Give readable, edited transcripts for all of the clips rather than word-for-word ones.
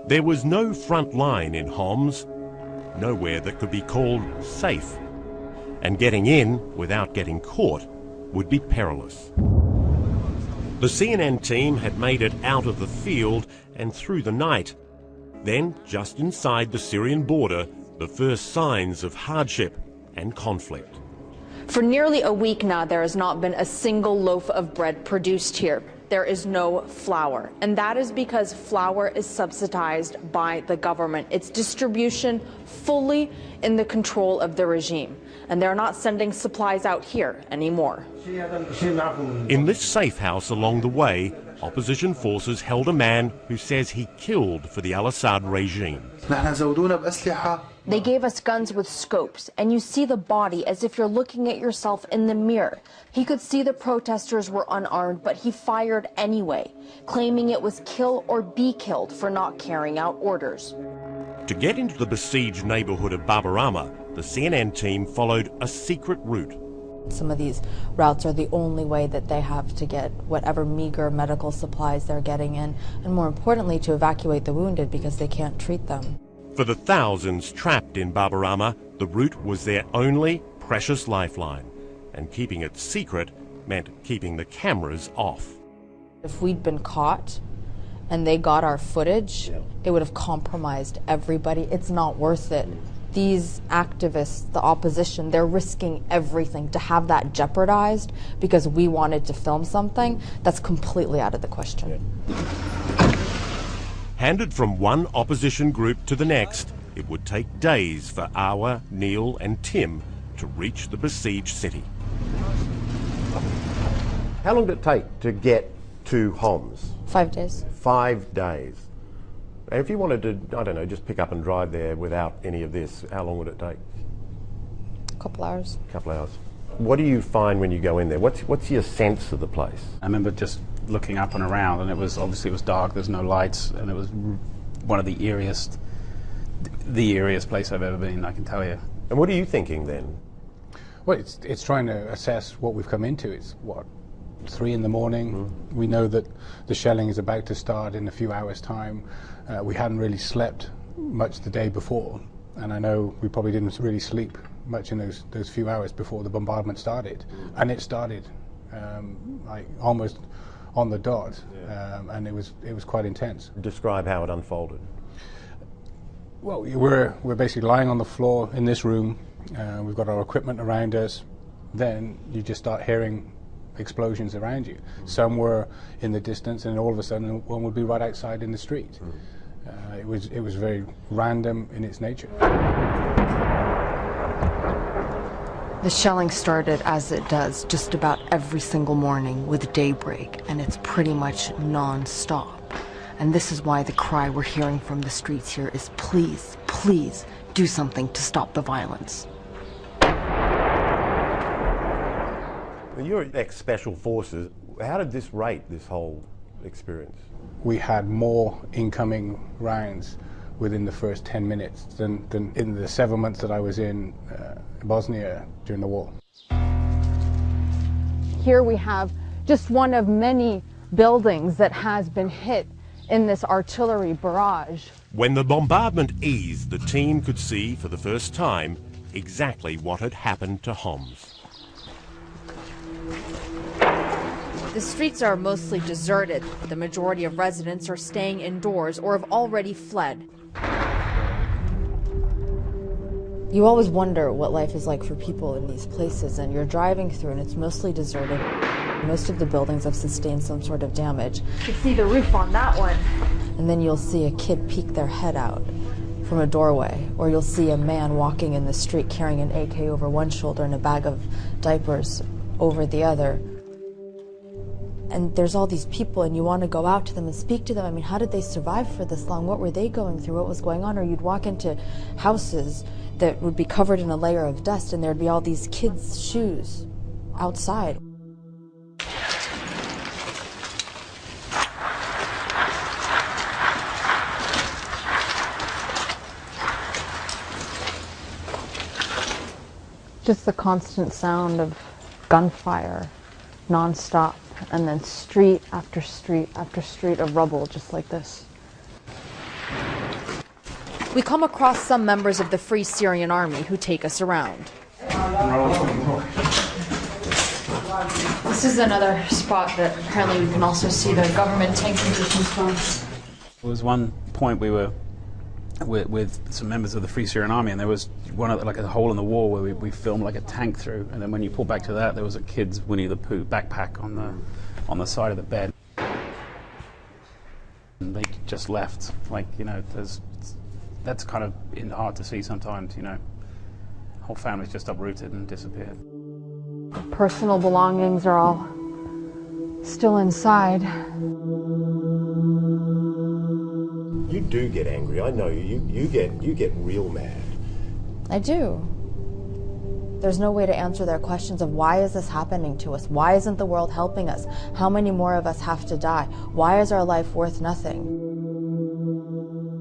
There was no front line in Homs, nowhere that could be called safe, and getting in without getting caught would be perilous. The CNN team had made it out of the field and through the night. Then, just inside the Syrian border, the first signs of hardship and conflict. For nearly a week now, there has not been a single loaf of bread produced here. There is no flour, and that is because flour is subsidized by the government. Its distribution fully in the control of the regime, and they're not sending supplies out here anymore. In this safe house along the way, opposition forces held a man who says he killed for the al-Assad regime. They gave us guns with scopes, and you see the body as if you're looking at yourself in the mirror. He could see the protesters were unarmed, but he fired anyway, claiming it was kill or be killed for not carrying out orders. To get into the besieged neighborhood of Babarama, the CNN team followed a secret route. Some of these routes are the only way that they have to get whatever meager medical supplies they're getting in, and more importantly, to evacuate the wounded because they can't treat them. For the thousands trapped in Babarama, the route was their only precious lifeline, and keeping it secret meant keeping the cameras off. If we'd been caught and they got our footage, it would have compromised everybody. It's not worth it. These activists, the opposition, they're risking everything to have that jeopardized because we wanted to film something. That's completely out of the question. Handed from one opposition group to the next, it would take days for Awa, Neil and Tim to reach the besieged city. How long did it take to get to Homs? 5 days. 5 days. And if you wanted to, I don't know, just pick up and drive there without any of this, how long would it take? A couple hours. A couple hours. What do you find when you go in there? What's your sense of the place? I remember just looking up and around, and it was dark. There's no lights, and it was one of the eeriest place I've ever been, I can tell you. And what are you thinking then? Well, it's trying to assess what we've come into. It's what, 3 in the morning. We know that the shelling is about to start in a few hours' time. We hadn't really slept much the day before, and I know we probably didn't really sleep much in those few hours before the bombardment started. And it started like almost on the dot, and it was quite intense. Describe how it unfolded. Well, we're basically lying on the floor in this room. We've got our equipment around us. Then you just start hearing explosions around you. Some were in the distance, and all of a sudden one would be right outside in the street. It was very random in its nature. The shelling started as it does just about every single morning with daybreak, and it's pretty much non-stop. And this is why the cry we're hearing from the streets here is please, please do something to stop the violence. You're ex-Special Forces. How did this rate, this whole experience? We had more incoming rounds within the first 10 minutes than in the 7 months that I was in Bosnia during the war. Here we have just one of many buildings that has been hit in this artillery barrage. When the bombardment eased, the team could see for the first time exactly what had happened to Homs. The streets are mostly deserted. The majority of residents are staying indoors or have already fled. You always wonder what life is like for people in these places, and you're driving through and it's mostly deserted. Most of the buildings have sustained some sort of damage. You can see the roof on that one. And then you'll see a kid peek their head out from a doorway, or you'll see a man walking in the street carrying an AK over one shoulder and a bag of diapers over the other. And there's all these people, and you want to go out to them and speak to them. I mean, how did they survive for this long? What were they going through? What was going on? Or you'd walk into houses that would be covered in a layer of dust, and there'd be all these kids' shoes outside. Just the constant sound of gunfire non-stop, and then street after street after street of rubble just like this. We come across some members of the Free Syrian Army who take us around. This is another spot that apparently we can also see the government tank positions from. There was one point we were with some members of the Free Syrian Army, and there was like a hole in the wall where we filmed like a tank through, and then when you pull back to that, there was a kid's Winnie the Pooh backpack on the side of the bed. And they just left. Like, you know, that's kind of hard to see sometimes, you know. Whole families just uprooted and disappeared. Personal belongings are all still inside. You do get angry. I know you get real mad. I do. There's no way to answer their questions of why is this happening to us? Why isn't the world helping us? How many more of us have to die? Why is our life worth nothing?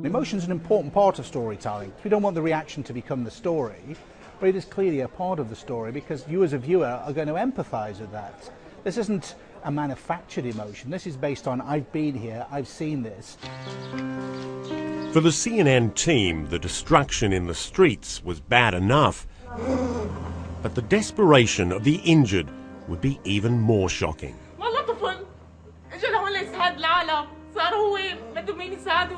Emotion's an important part of storytelling. We don't want the reaction to become the story, but it is clearly a part of the story because you as a viewer are going to empathise with that. This isn't a manufactured emotion. This is based on I've been here, I've seen this. For the CNN team, the destruction in the streets was bad enough, but the desperation of the injured would be even more shocking. والله طفل اجى لهون ليساعد العالم صار هو بده مين يساعده